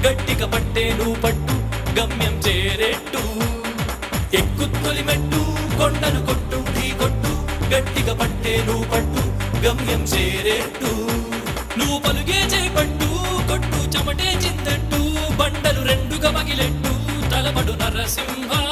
గట్టిగా పట్టే నువ్వు పట్టు గమ్యం చేరేట్టు ఎక్కు తొలిమెట్టు కొండను కొట్టు ఢీ కొట్టు గట్టిగా పట్టే నువ్వు పట్టు గమ్యం చేరేట్టు నువ్వు పలుగే చేపట్టు కొట్టు చెమటే చిందట్టు బండలు రెండుగా మగిలెట్టు తలపడు నరసింహ